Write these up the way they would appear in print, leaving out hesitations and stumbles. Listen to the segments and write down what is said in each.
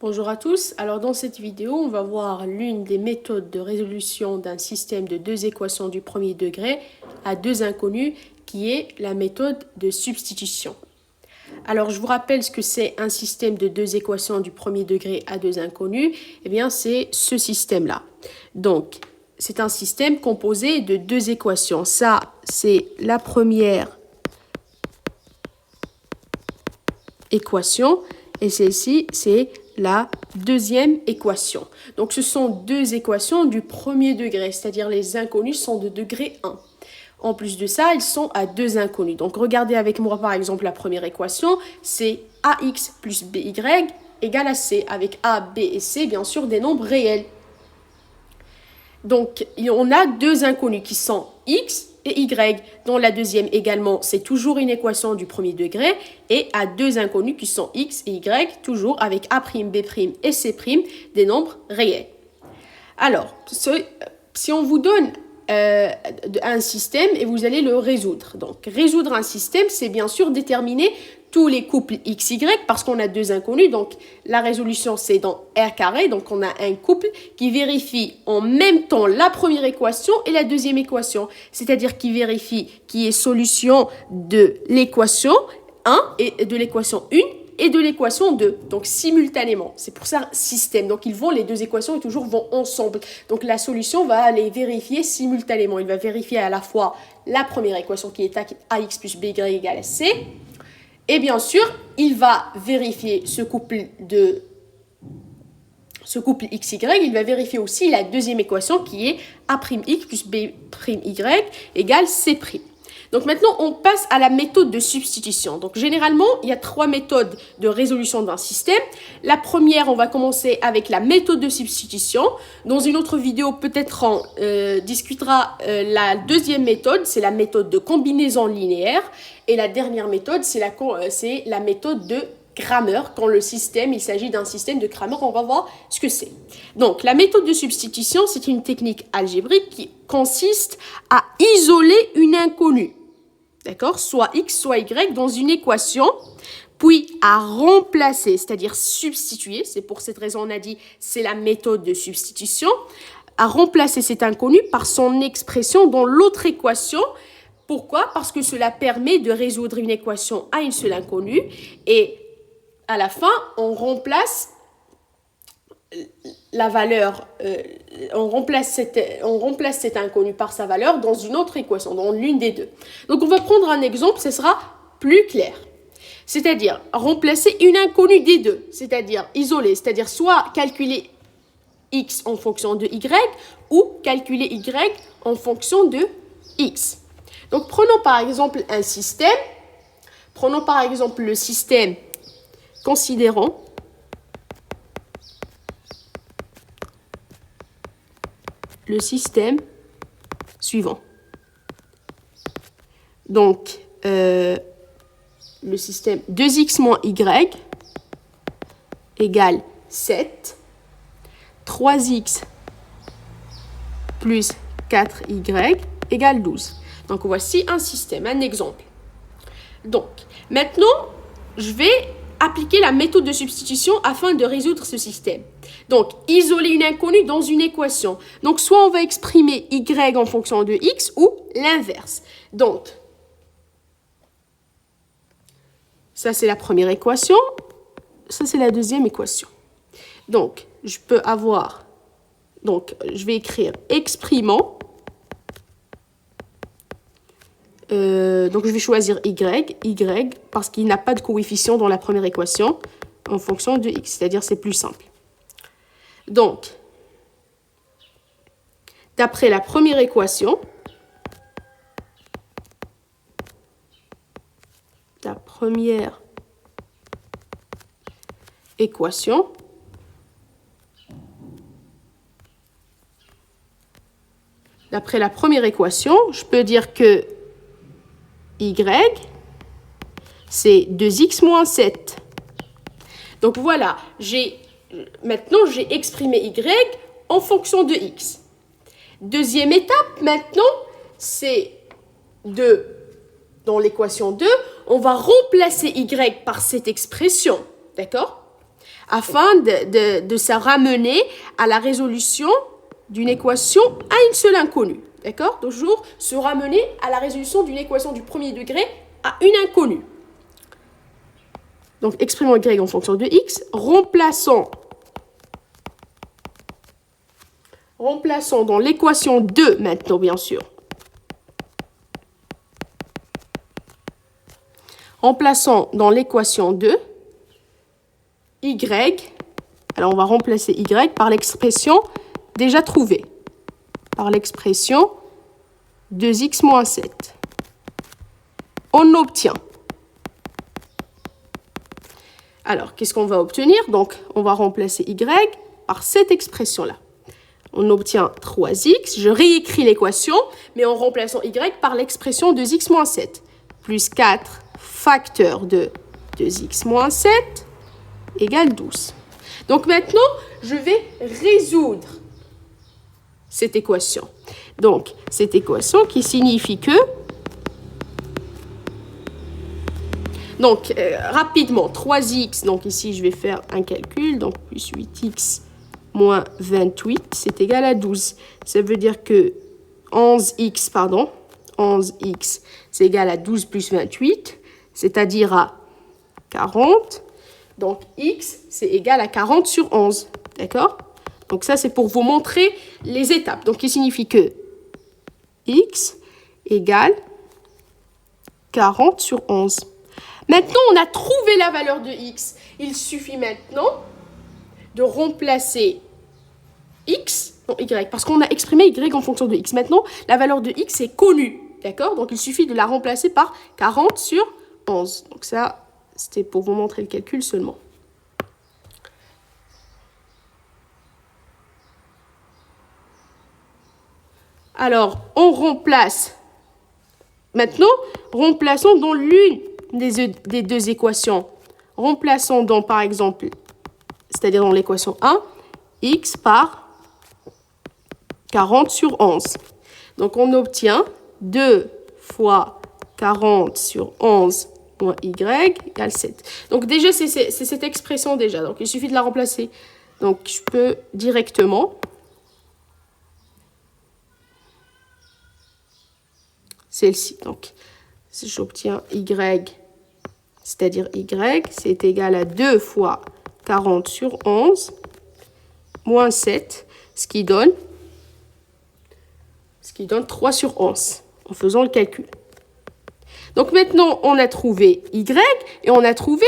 Bonjour à tous. Alors dans cette vidéo, on va voir l'une des méthodes de résolution d'un système de deux équations du premier degré à deux inconnues qui est la méthode de substitution. Alors je vous rappelle ce que c'est un système de deux équations du premier degré à deux inconnues. Eh bien c'est ce système-là. Donc c'est un système composé de deux équations. Ça c'est la première équation et celle-ci c'est la deuxième équation. Donc, ce sont deux équations du premier degré, c'est-à-dire les inconnues sont de degré 1. En plus de ça, ils sont à deux inconnues. Donc, regardez avec moi, par exemple, la première équation, c'est AX plus BY égale à C, avec A, B et C, bien sûr, des nombres réels. Donc, on a deux inconnues qui sont X et Y. Dans la deuxième également, c'est toujours une équation du premier degré et à deux inconnus qui sont X et Y, toujours avec A', B' et C', des nombres réels. Alors, si on vous donne un système et vous allez le résoudre. Donc, résoudre un système, c'est bien sûr déterminer tous les couples x, y, parce qu'on a deux inconnus. Donc, la résolution, c'est dans R carré. Donc, on a un couple qui vérifie en même temps la première équation et la deuxième équation. C'est-à-dire qu'il vérifie qui est solution de l'équation 1 et de l'équation 1 et de l'équation 2, donc simultanément. C'est pour ça système. Donc, les deux équations toujours vont ensemble. Donc, la solution va les vérifier simultanément. Il va vérifier à la fois la première équation qui est AX plus BY égale à C. Et bien sûr, il va vérifier ce couple XY. Il va vérifier aussi la deuxième équation qui est A'X plus B'Y égale C'. Donc maintenant, on passe à la méthode de substitution. Donc généralement, il y a trois méthodes de résolution d'un système. La première, on va commencer avec la méthode de substitution. Dans une autre vidéo, peut-être on discutera la deuxième méthode, c'est la méthode de combinaison linéaire. Et la dernière méthode, c'est la méthode de Cramer. Quand il s'agit d'un système de Cramer, on va voir ce que c'est. Donc, la méthode de substitution, c'est une technique algébrique qui consiste à isoler une inconnue. D'accord? Soit x, soit y dans une équation, puis à remplacer, c'est-à-dire substituer. C'est pour cette raison on a dit c'est la méthode de substitution. À remplacer cet inconnu par son expression dans l'autre équation. Pourquoi? Parce que cela permet de résoudre une équation à une seule inconnue et à la fin, on remplace la valeur, on remplace cet inconnu par sa valeur dans une autre équation, dans l'une des deux. Donc, on va prendre un exemple, ce sera plus clair. C'est-à-dire remplacer une inconnue des deux, c'est-à-dire isoler, c'est-à-dire soit calculer x en fonction de y ou calculer y en fonction de x. Donc, prenons par exemple un système. Prenons par exemple le système considérant le système suivant. Donc, le système 2x moins y égale 7, 3x plus 4y égale 12. Donc, voici un système, un exemple. Donc, maintenant, je vais appliquer la méthode de substitution afin de résoudre ce système. Donc, isoler une inconnue dans une équation. Donc, soit on va exprimer y en fonction de x ou l'inverse. Donc, ça c'est la première équation. Ça c'est la deuxième équation. Donc, je peux avoir... Donc, je vais écrire exprimant. Donc, je vais choisir y, parce qu'il n'a pas de coefficient dans la première équation en fonction de x, c'est-à-dire c'est plus simple. Donc, d'après la première équation, je peux dire que y, c'est 2x moins 7. Donc voilà, maintenant j'ai exprimé y en fonction de x. Deuxième étape, maintenant, c'est dans l'équation 2, on va remplacer y par cette expression, d'accord? afin de se ramener à la résolution d'une équation à une seule inconnue. D'accord? Toujours se ramener à la résolution d'une équation du premier degré à une inconnue. Donc, exprimons y en fonction de x. Remplaçons dans l'équation 2 maintenant, bien sûr. Remplaçons dans l'équation 2 y. Alors, on va remplacer y par l'expression déjà trouvée. Par l'expression 2x moins 7. On obtient. Alors, qu'est-ce qu'on va obtenir? Donc, on va remplacer y par cette expression-là. On obtient 3x. Je réécris l'équation, mais en remplaçant y par l'expression 2x moins 7. Plus 4 facteur de 2x moins 7 égale 12. Donc, maintenant, je vais résoudre cette équation. Donc, cette équation qui signifie que... Donc, rapidement, 3x, donc ici, je vais faire un calcul, donc plus 8x moins 28, c'est égal à 12. Ça veut dire que 11x, c'est égal à 12 plus 28, c'est-à-dire à 40. Donc, x, c'est égal à 40 sur 11, d'accord? Donc, ça, c'est pour vous montrer les étapes. Donc, il signifie que x égale 40 sur 11. Maintenant, on a trouvé la valeur de x. Il suffit maintenant de remplacer x dans y, parce qu'on a exprimé y en fonction de x. Maintenant, la valeur de x est connue, d'accord? Donc, il suffit de la remplacer par 40 sur 11. Donc, ça, c'était pour vous montrer le calcul seulement. Alors, on remplace. Maintenant, remplaçons dans l'une des deux équations. Remplaçons dans, par exemple, c'est-à-dire dans l'équation 1, x par 40 sur 11. Donc, on obtient 2 fois 40 sur 11 moins y égale 7. Donc, déjà, c'est cette expression déjà. Donc, il suffit de la remplacer. Donc, je peux directement... celle-ci. Donc, si j'obtiens y, c'est-à-dire y, c'est égal à 2 fois 40 sur 11 moins 7, ce qui donne 3 sur 11 en faisant le calcul. Donc, maintenant, on a trouvé y et on a trouvé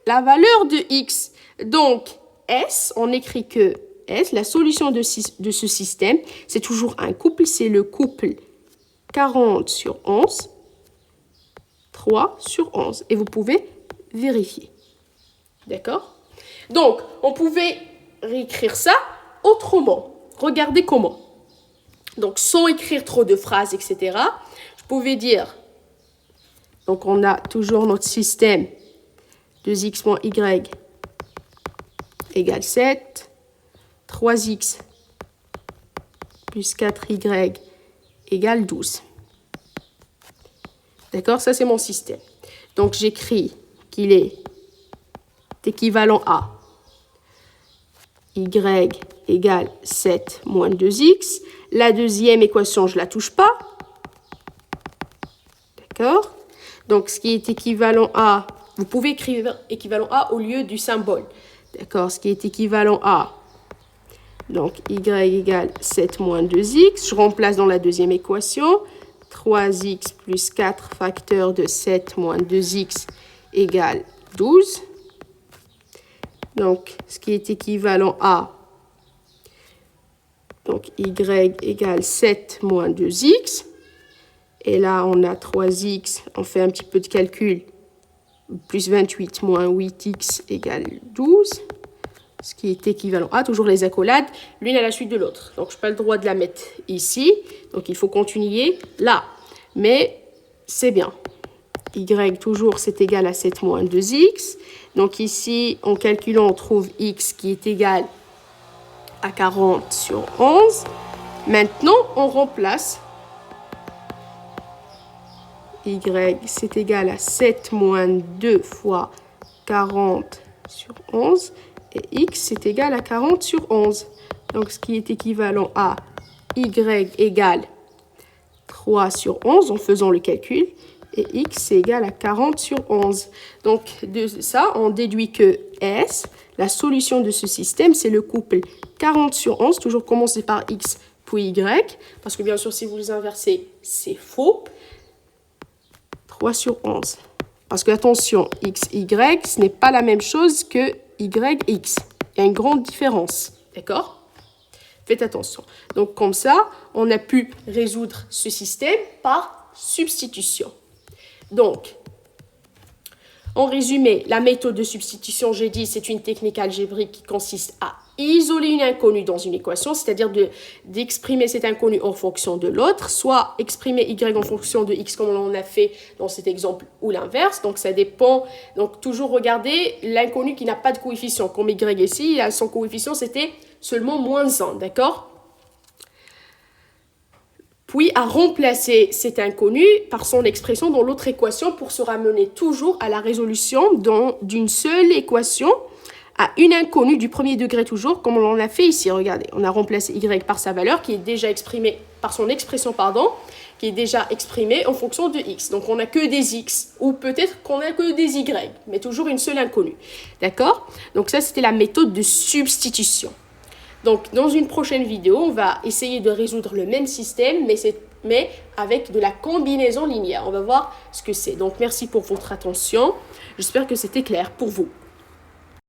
la valeur de x. Donc, S, on écrit que S, la solution de ce système, c'est toujours un couple, c'est le couple 40 sur 11, 3 sur 11. Et vous pouvez vérifier. D'accord? Donc, on pouvait réécrire ça autrement. Regardez comment. Donc, sans écrire trop de phrases, etc., je pouvais dire, donc on a toujours notre système 2x moins y égale 7, 3x plus 4y égale 12. D'accord? Ça, c'est mon système. Donc, j'écris qu'il est équivalent à y égale 7 moins 2x. La deuxième équation, je ne la touche pas. D'accord? Donc, ce qui est équivalent à... Vous pouvez écrire équivalent à au lieu du symbole. D'accord? Ce qui est équivalent à... Donc, y égale 7 moins 2x. Je remplace dans la deuxième équation. 3x plus 4 facteur de 7 moins 2x égale 12. Donc, ce qui est équivalent à... Donc, y égale 7 moins 2x. Et là, on a 3x. On fait un petit peu de calcul. Plus 28 moins 8x égale 12. Ce qui est équivalent à, toujours les accolades, l'une à la suite de l'autre. Donc, je n'ai pas le droit de la mettre ici. Donc, il faut continuer là. Mais c'est bien. Y, toujours, c'est égal à 7 moins 2x. Donc, ici, en calculant, on trouve x qui est égal à 40 sur 11. Maintenant, on remplace. Y, c'est égal à 7 moins 2 fois 40 sur 11. et x est égal à 40 sur 11. Donc, ce qui est équivalent à y égale 3 sur 11 en faisant le calcul. Et x est égal à 40 sur 11. Donc, de ça, on déduit que S, la solution de ce système, c'est le couple 40 sur 11, toujours commencer par x puis y, parce que bien sûr, si vous les inversez, c'est faux. 3 sur 11. Parce que, attention, x, y, ce n'est pas la même chose que y, x. Il y a une grande différence. D'accord? Faites attention. Donc, comme ça, on a pu résoudre ce système par substitution. Donc, en résumé, la méthode de substitution, j'ai dit, c'est une technique algébrique qui consiste à isoler une inconnue dans une équation, c'est-à-dire d'exprimer cette inconnue en fonction de l'autre, soit exprimer y en fonction de x comme on l'a fait dans cet exemple ou l'inverse. Donc, ça dépend. Donc, toujours regarder l'inconnu qui n'a pas de coefficient, comme y ici, son coefficient, c'était seulement moins 1, d'accord? Puis à remplacer cet inconnu par son expression dans l'autre équation pour se ramener toujours à la résolution d'une seule équation à une inconnue du premier degré toujours, comme on l'a fait ici. Regardez, on a remplacé y par sa valeur qui est déjà exprimée par son expression, qui est déjà exprimée en fonction de x. Donc on n'a que des x, ou peut-être qu'on n'a que des y, mais toujours une seule inconnue. D'accord? Donc ça, c'était la méthode de substitution. Donc, dans une prochaine vidéo, on va essayer de résoudre le même système, mais avec de la combinaison linéaire. On va voir ce que c'est. Donc, merci pour votre attention. J'espère que c'était clair pour vous.